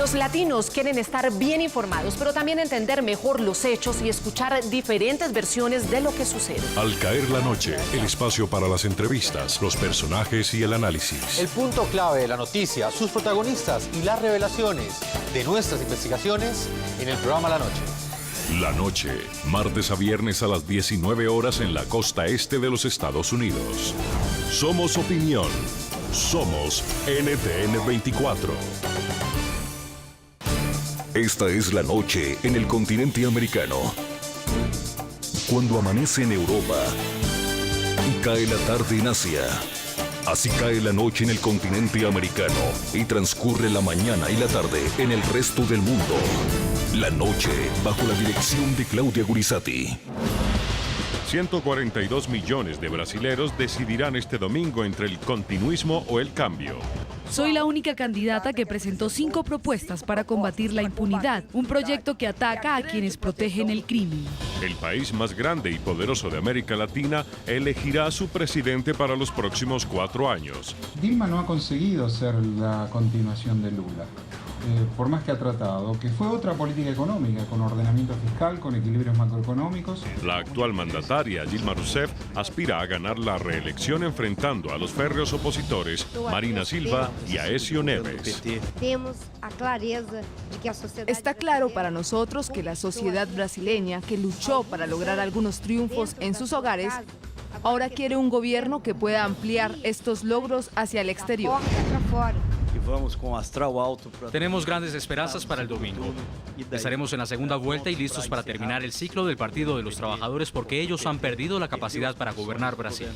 Los latinos quieren estar bien informados, pero también entender mejor los hechos y escuchar diferentes versiones de lo que sucede. Al caer la noche, el espacio para las entrevistas, los personajes y el análisis. El punto clave de la noticia, sus protagonistas y las revelaciones de nuestras investigaciones en el programa La Noche. La Noche, martes a viernes a las 19 horas en la costa este de los Estados Unidos. Somos opinión. Somos NTN 24. Esta es la noche en el continente americano. Cuando amanece en Europa y cae la tarde en Asia. Así cae la noche en el continente americano y transcurre la mañana y la tarde en el resto del mundo. La noche bajo la dirección de Claudia Gurizati. 142 millones de brasileros decidirán este domingo entre el continuismo o el cambio. Soy la única candidata que presentó 5 propuestas para combatir la impunidad, un proyecto que ataca a quienes protegen el crimen. El país más grande y poderoso de América Latina elegirá a su presidente para los próximos 4 años. Dilma no ha conseguido ser la continuación de Lula, por más que ha tratado, que fue otra política económica, con ordenamiento fiscal, con equilibrios macroeconómicos. La actual mandataria, Dilma Rousseff, aspira a ganar la reelección enfrentando a los férreos opositores Marina Silva y Aécio Neves. Está claro para nosotros que la sociedad brasileña, que luchó para lograr algunos triunfos en sus hogares, ahora quiere un gobierno que pueda ampliar estos logros hacia el exterior. Tenemos grandes esperanzas para el domingo. Estaremos en la segunda vuelta y listos para terminar el ciclo del Partido de los Trabajadores porque ellos han perdido la capacidad para gobernar Brasil.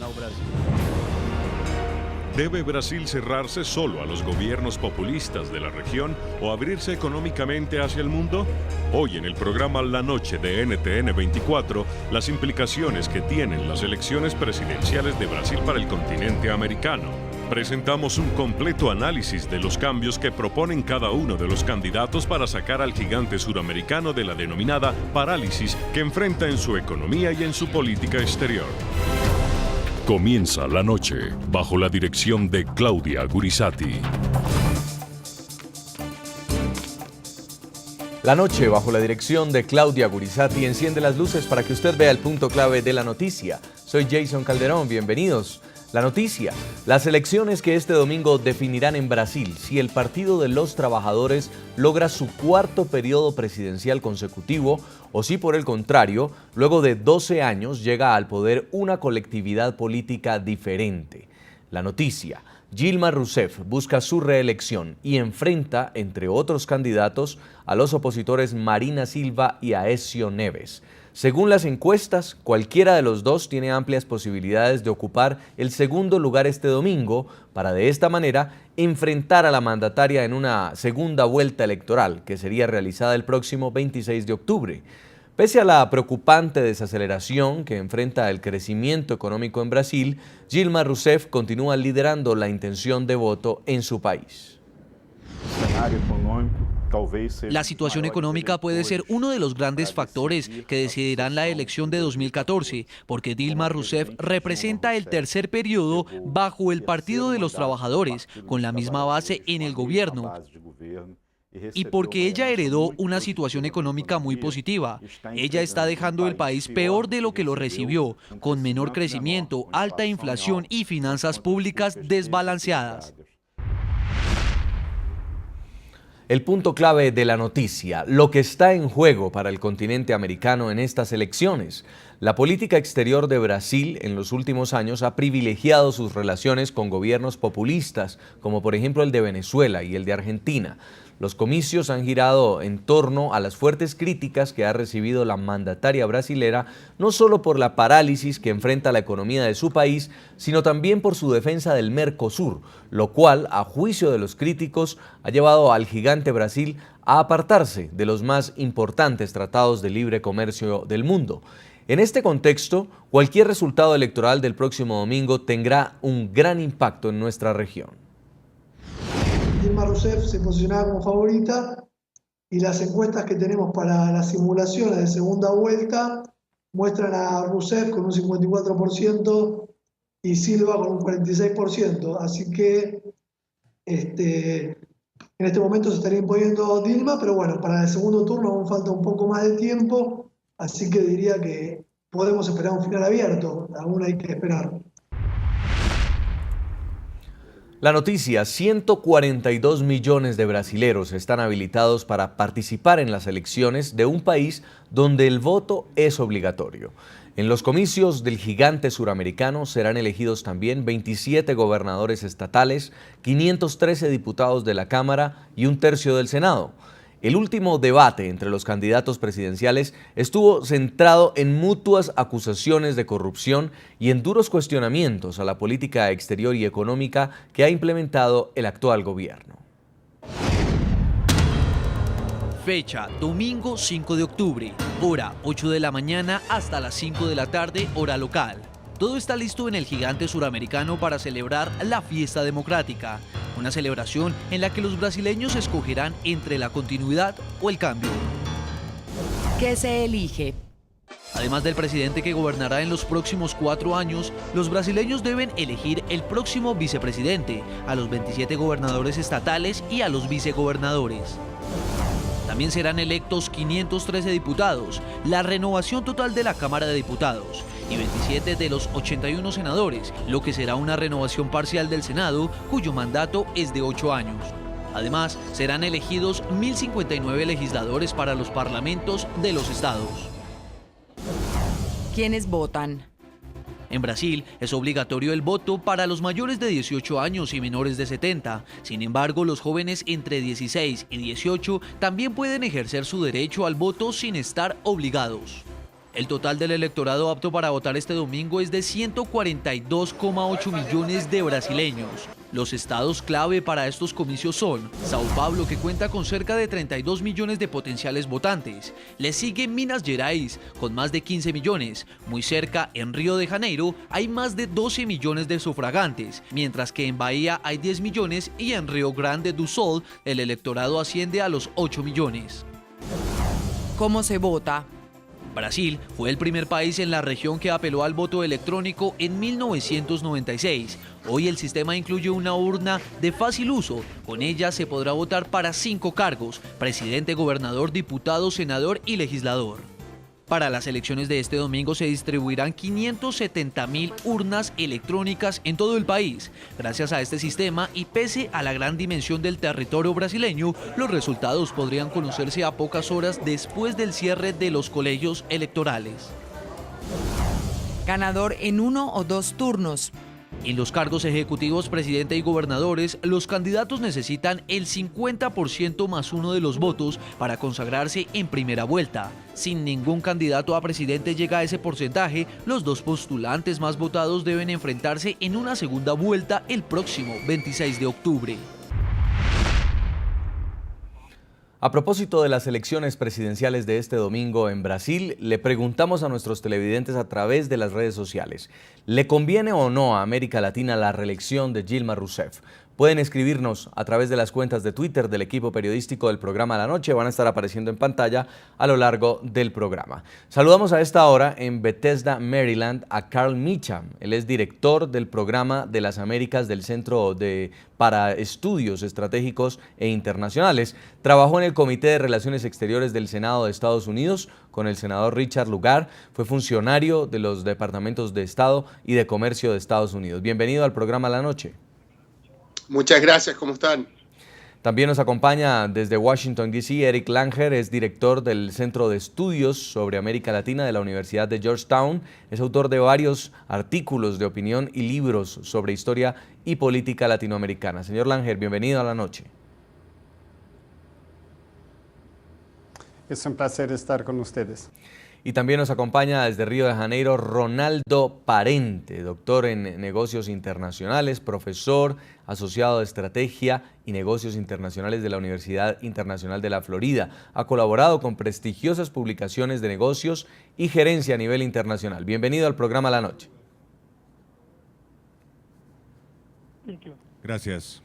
¿Debe Brasil cerrarse solo a los gobiernos populistas de la región o abrirse económicamente hacia el mundo? Hoy en el programa La Noche de NTN 24, las implicaciones que tienen las elecciones presidenciales de Brasil para el continente americano. Presentamos un completo análisis de los cambios que proponen cada uno de los candidatos para sacar al gigante suramericano de la denominada parálisis que enfrenta en su economía y en su política exterior. Comienza La Noche bajo la dirección de Claudia Gurizati. La Noche bajo la dirección de Claudia Gurizati enciende las luces para que usted vea el punto clave de la noticia. Soy Jason Calderón, bienvenidos. La noticia, las elecciones que este domingo definirán en Brasil si el Partido de los Trabajadores logra su 4º periodo presidencial consecutivo o si por el contrario, luego de 12 años llega al poder una colectividad política diferente. La noticia, Dilma Rousseff busca su reelección y enfrenta, entre otros candidatos, a los opositores Marina Silva y Aécio Neves. Según las encuestas, cualquiera de los dos tiene amplias posibilidades de ocupar el segundo lugar este domingo para de esta manera enfrentar a la mandataria en una segunda vuelta electoral que sería realizada el próximo 26 de octubre. Pese a la preocupante desaceleración que enfrenta el crecimiento económico en Brasil, Dilma Rousseff continúa liderando la intención de voto en su país. La situación económica puede ser uno de los grandes factores que decidirán la elección de 2014, porque Dilma Rousseff representa el 3er periodo bajo el Partido de los Trabajadores, con la misma base en el gobierno. Y porque ella heredó una situación económica muy positiva. Ella está dejando el país peor de lo que lo recibió, con menor crecimiento, alta inflación y finanzas públicas desbalanceadas. El punto clave de la noticia, lo que está en juego para el continente americano en estas elecciones. La política exterior de Brasil en los últimos años ha privilegiado sus relaciones con gobiernos populistas, como por ejemplo el de Venezuela y el de Argentina. Los comicios han girado en torno a las fuertes críticas que ha recibido la mandataria brasilera, no solo por la parálisis que enfrenta la economía de su país, sino también por su defensa del Mercosur, lo cual, a juicio de los críticos, ha llevado al gigante Brasil a apartarse de los más importantes tratados de libre comercio del mundo. En este contexto, cualquier resultado electoral del próximo domingo tendrá un gran impacto en nuestra región. Dilma Rousseff se posicionaba como favorita y las encuestas que tenemos para las simulaciones de segunda vuelta muestran a Rousseff con un 54% y Silva con un 46%. Así que en este momento se estaría imponiendo Dilma, pero bueno, para el segundo turno aún falta un poco más de tiempo, así que diría que podemos esperar un final abierto, aún hay que esperar. La noticia: 142 millones de brasileros están habilitados para participar en las elecciones de un país donde el voto es obligatorio. En los comicios del gigante suramericano serán elegidos también 27 gobernadores estatales, 513 diputados de la Cámara y un tercio del Senado. El último debate entre los candidatos presidenciales estuvo centrado en mutuas acusaciones de corrupción y en duros cuestionamientos a la política exterior y económica que ha implementado el actual gobierno. Fecha: domingo 5 de octubre, hora 8 de la mañana hasta las 5 de la tarde, hora local. Todo está listo en el gigante suramericano para celebrar la fiesta democrática, una celebración en la que los brasileños escogerán entre la continuidad o el cambio. ¿Qué se elige? Además del presidente que gobernará en los próximos 4 años, los brasileños deben elegir el próximo vicepresidente, a los 27 gobernadores estatales y a los vicegobernadores. También serán electos 513 diputados, la renovación total de la Cámara de Diputados, y 27 de los 81 senadores, lo que será una renovación parcial del Senado, cuyo mandato es de 8 años. Además, serán elegidos 1.059 legisladores para los parlamentos de los estados. ¿Quiénes votan? En Brasil es obligatorio el voto para los mayores de 18 años y menores de 70. Sin embargo, los jóvenes entre 16 y 18 también pueden ejercer su derecho al voto sin estar obligados. El total del electorado apto para votar este domingo es de 142,8 millones de brasileños. Los estados clave para estos comicios son São Paulo, que cuenta con cerca de 32 millones de potenciales votantes. Le sigue Minas Gerais, con más de 15 millones. Muy cerca, en Río de Janeiro, hay más de 12 millones de sufragantes, mientras que en Bahía hay 10 millones y en Río Grande do Sul el electorado asciende a los 8 millones. ¿Cómo se vota? Brasil fue el primer país en la región que apeló al voto electrónico en 1996. Hoy el sistema incluye una urna de fácil uso. Con ella se podrá votar para 5 cargos: presidente, gobernador, diputado, senador y legislador. Para las elecciones de este domingo se distribuirán 570.000 urnas electrónicas en todo el país. Gracias a este sistema y pese a la gran dimensión del territorio brasileño, los resultados podrían conocerse a pocas horas después del cierre de los colegios electorales. ¿Ganador en 1 o 2 turnos? En los cargos ejecutivos, presidente y gobernadores, los candidatos necesitan el 50% más 1 de los votos para consagrarse en primera vuelta. Si ningún candidato a presidente llega a ese porcentaje, los 2 postulantes más votados deben enfrentarse en una segunda vuelta el próximo 26 de octubre. A propósito de las elecciones presidenciales de este domingo en Brasil, le preguntamos a nuestros televidentes a través de las redes sociales: ¿le conviene o no a América Latina la reelección de Dilma Rousseff? Pueden escribirnos a través de las cuentas de Twitter del equipo periodístico del programa La Noche. Van a estar apareciendo en pantalla a lo largo del programa. Saludamos a esta hora en Bethesda, Maryland, a Carl Meacham. Él es director del programa de las Américas del Centro para Estudios Estratégicos e Internacionales. Trabajó en el Comité de Relaciones Exteriores del Senado de Estados Unidos con el senador Richard Lugar. Fue funcionario de los Departamentos de Estado y de Comercio de Estados Unidos. Bienvenido al programa La Noche. Muchas gracias, ¿cómo están? También nos acompaña desde Washington, D.C., Eric Langer, es director del Centro de Estudios sobre América Latina de la Universidad de Georgetown. Es autor de varios artículos de opinión y libros sobre historia y política latinoamericana. Señor Langer, bienvenido a La Noche. Es un placer estar con ustedes. Y también nos acompaña desde Río de Janeiro Ronaldo Parente, doctor en negocios internacionales, profesor asociado de estrategia y negocios internacionales de la Universidad Internacional de la Florida. Ha colaborado con prestigiosas publicaciones de negocios y gerencia a nivel internacional. Bienvenido al programa La Noche. Gracias.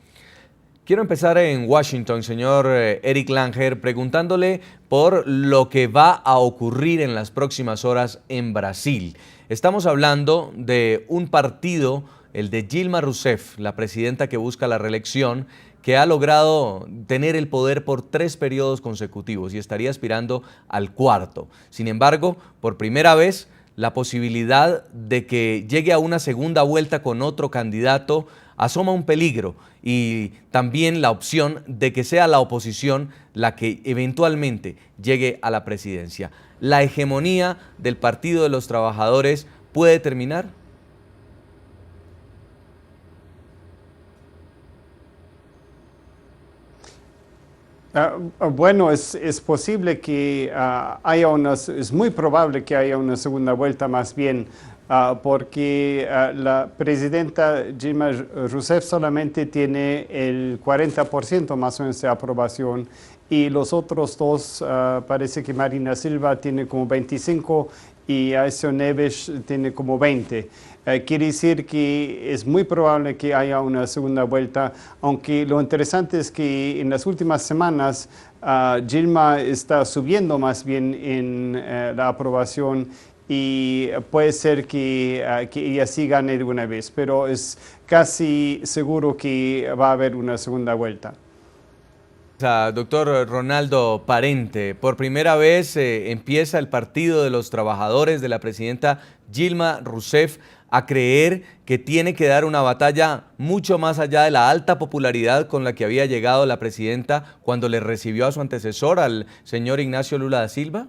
Quiero empezar en Washington, señor Eric Langer, preguntándole por lo que va a ocurrir en las próximas horas en Brasil. Estamos hablando de un partido, el de Dilma Rousseff, la presidenta que busca la reelección, que ha logrado tener el poder por 3 periodos consecutivos y estaría aspirando al 4º. Sin embargo, por primera vez, la posibilidad de que llegue a una segunda vuelta con otro candidato asoma un peligro, y también la opción de que sea la oposición la que eventualmente llegue a la presidencia. ¿La hegemonía del Partido de los Trabajadores puede terminar? Bueno, es posible que es muy probable que haya una segunda vuelta más bien, porque la presidenta Dilma Rousseff solamente tiene el 40% más o menos de aprobación, y los otros dos, parece que Marina Silva tiene como 25 y Aécio Neves tiene como 20. Quiere decir que es muy probable que haya una segunda vuelta, aunque lo interesante es que en las últimas semanas Dilma está subiendo más bien en la aprobación, y puede ser que ella sí gane de una vez, pero es casi seguro que va a haber una segunda vuelta. Doctor Ronaldo Parente, por primera vez empieza el Partido de los Trabajadores de la presidenta Dilma Rousseff a creer que tiene que dar una batalla mucho más allá de la alta popularidad con la que había llegado la presidenta cuando le recibió a su antecesor, al señor Ignacio Lula da Silva.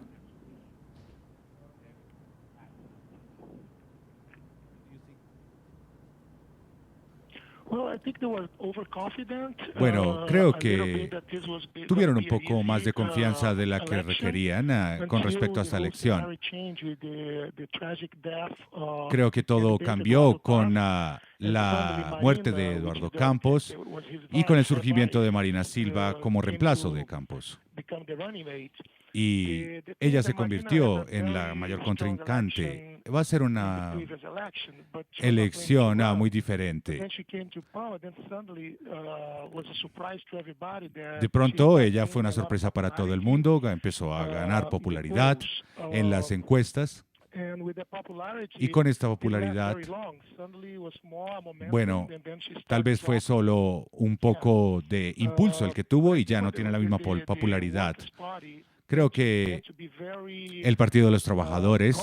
Bueno, creo que tuvieron un poco más de confianza de la que requerían con respecto a esta elección. Creo que todo cambió con la muerte de Eduardo Campos y con el surgimiento de Marina Silva como reemplazo de Campos. Y ella se convirtió en la mayor contrincante. Va a ser una elección muy diferente. De pronto ella fue una sorpresa para todo el mundo, empezó a ganar popularidad en las encuestas. Y con esta popularidad, bueno, tal vez fue solo un poco de impulso el que tuvo y ya no tiene la misma popularidad. Creo que el Partido de los Trabajadores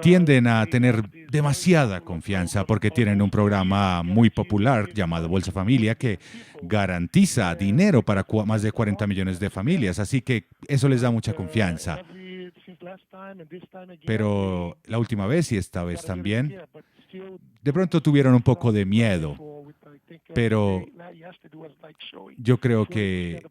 tienden a tener demasiada confianza porque tienen un programa muy popular llamado Bolsa Familia que garantiza dinero para más de 40 millones de familias, así que eso les da mucha confianza. Pero la última vez y esta vez también, de pronto tuvieron un poco de miedo, pero yo creo que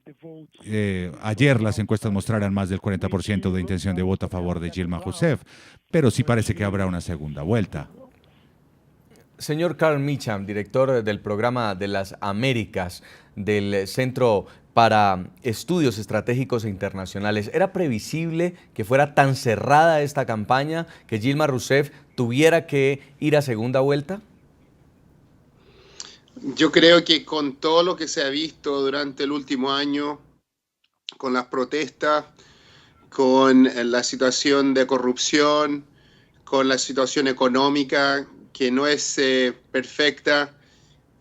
ayer las encuestas mostraron más del 40% de intención de voto a favor de Dilma Rousseff, pero sí parece que habrá una segunda vuelta. Señor Carl Meacham, director del programa de las Américas del Centro para Estudios Estratégicos e Internacionales, ¿era previsible que fuera tan cerrada esta campaña que Dilma Rousseff tuviera que ir a segunda vuelta? Yo creo que con todo lo que se ha visto durante el último año, con las protestas, con la situación de corrupción, con la situación económica que no es perfecta,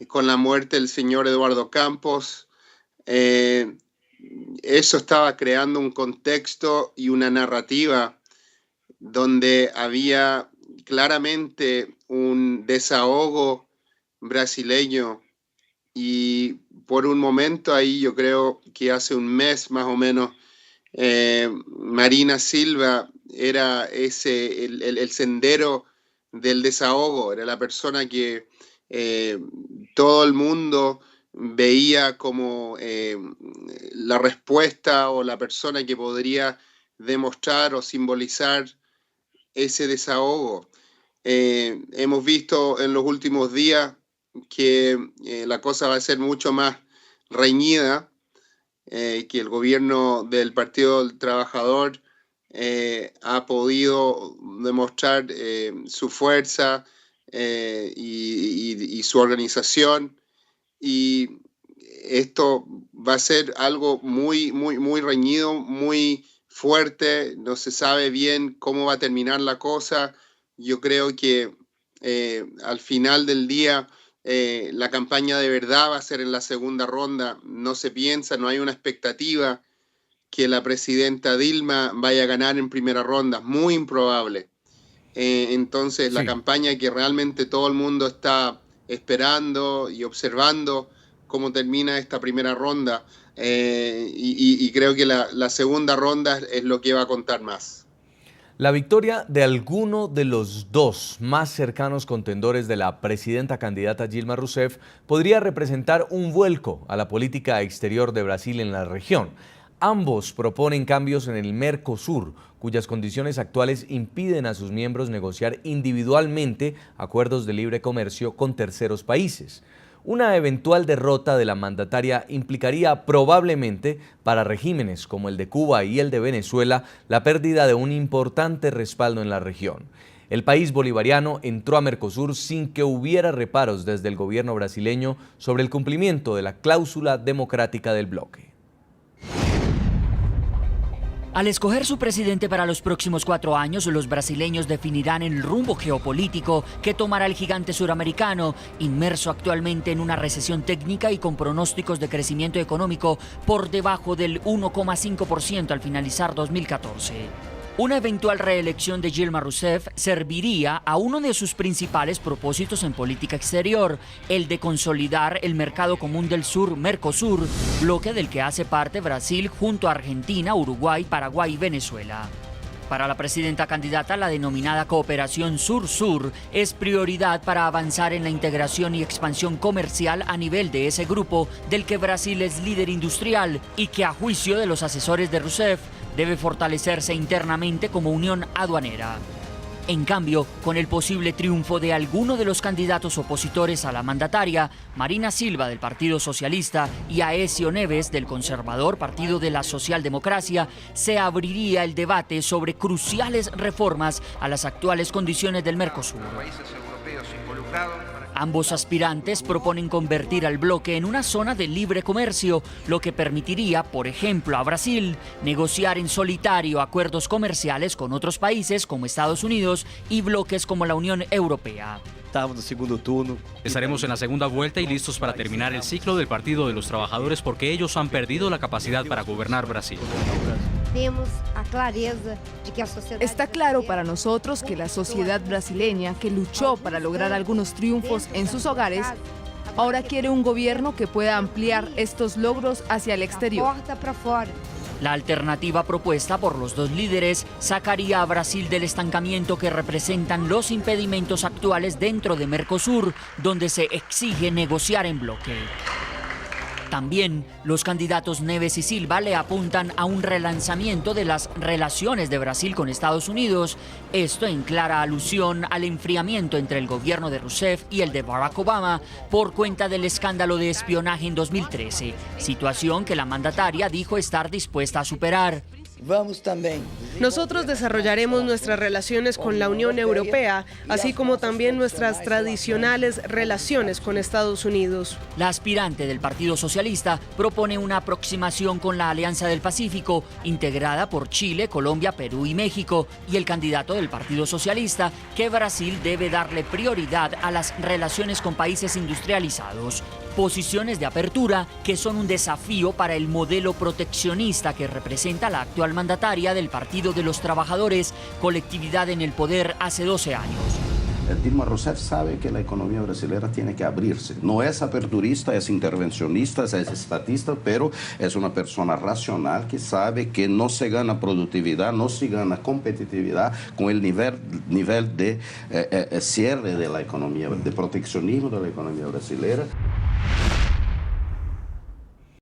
con la muerte del señor Eduardo Campos, eso estaba creando un contexto y una narrativa donde había claramente un desahogo brasileño, y por un momento ahí, yo creo que hace un mes más o menos, Marina Silva era el sendero del desahogo, era la persona que todo el mundo veía como la respuesta o la persona que podría demostrar o simbolizar ese desahogo. Hemos visto en los últimos días que la cosa va a ser mucho más reñida, que el gobierno del Partido del Trabajador ha podido demostrar su fuerza y su organización, y esto va a ser algo muy, muy, muy reñido, muy fuerte. No se sabe bien cómo va a terminar la cosa. Yo creo que al final del día la campaña de verdad va a ser en la segunda ronda. No se piensa, no hay una expectativa que la presidenta Dilma vaya a ganar en primera ronda, muy improbable. Entonces, la campaña que realmente todo el mundo está esperando y observando cómo termina esta primera ronda, y creo que la segunda ronda es lo que va a contar más. La victoria de alguno de los dos más cercanos contendores de la presidenta candidata Dilma Rousseff podría representar un vuelco a la política exterior de Brasil en la región. Ambos proponen cambios en el Mercosur, cuyas condiciones actuales impiden a sus miembros negociar individualmente acuerdos de libre comercio con terceros países. Una eventual derrota de la mandataria implicaría probablemente para regímenes como el de Cuba y el de Venezuela la pérdida de un importante respaldo en la región. El país bolivariano entró a Mercosur sin que hubiera reparos desde el gobierno brasileño sobre el cumplimiento de la cláusula democrática del bloque. Al escoger su presidente para los próximos 4 años, los brasileños definirán el rumbo geopolítico que tomará el gigante suramericano, inmerso actualmente en una recesión técnica y con pronósticos de crecimiento económico por debajo del 1,5% al finalizar 2014. Una eventual reelección de Dilma Rousseff serviría a uno de sus principales propósitos en política exterior, el de consolidar el mercado común del sur, Mercosur, bloque del que hace parte Brasil junto a Argentina, Uruguay, Paraguay y Venezuela. Para la presidenta candidata, la denominada cooperación Sur-Sur es prioridad para avanzar en la integración y expansión comercial a nivel de ese grupo del que Brasil es líder industrial y que, a juicio de los asesores de Rousseff, debe fortalecerse internamente como unión aduanera. En cambio, con el posible triunfo de alguno de los candidatos opositores a la mandataria, Marina Silva del Partido Socialista y Aécio Neves del conservador Partido de la Socialdemocracia, se abriría el debate sobre cruciales reformas a las actuales condiciones del Mercosur. Ambos aspirantes proponen convertir al bloque en una zona de libre comercio, lo que permitiría, por ejemplo, a Brasil negociar en solitario acuerdos comerciales con otros países como Estados Unidos y bloques como la Unión Europea. Estaremos en la segunda vuelta y listos para terminar el ciclo del Partido de los Trabajadores porque ellos han perdido la capacidad para gobernar Brasil. Está claro para nosotros que la sociedad brasileña, que luchó para lograr algunos triunfos en sus hogares, ahora quiere un gobierno que pueda ampliar estos logros hacia el exterior. La alternativa propuesta por los dos líderes sacaría a Brasil del estancamiento que representan los impedimentos actuales dentro de Mercosur, donde se exige negociar en bloque. También los candidatos Neves y Silva le apuntan a un relanzamiento de las relaciones de Brasil con Estados Unidos, esto en clara alusión al enfriamiento entre el gobierno de Rousseff y el de Barack Obama por cuenta del escándalo de espionaje en 2013, situación que la mandataria dijo estar dispuesta a superar. Nosotros desarrollaremos nuestras relaciones con la Unión Europea, así como también nuestras tradicionales relaciones con Estados Unidos. La aspirante del Partido Socialista propone una aproximación con la Alianza del Pacífico, integrada por Chile, Colombia, Perú y México, y el candidato del Partido Socialista, que Brasil debe darle prioridad a las relaciones con países industrializados. Posiciones de apertura que son un desafío para el modelo proteccionista que representa la actual mandataria del Partido de los Trabajadores, colectividad en el poder hace 12 años. Dilma Rousseff sabe que la economía brasileña tiene que abrirse. No es aperturista, es intervencionista, es estatista, pero es una persona racional que sabe que no se gana productividad, no se gana competitividad con el nivel de cierre de la economía, de proteccionismo de la economía brasileña.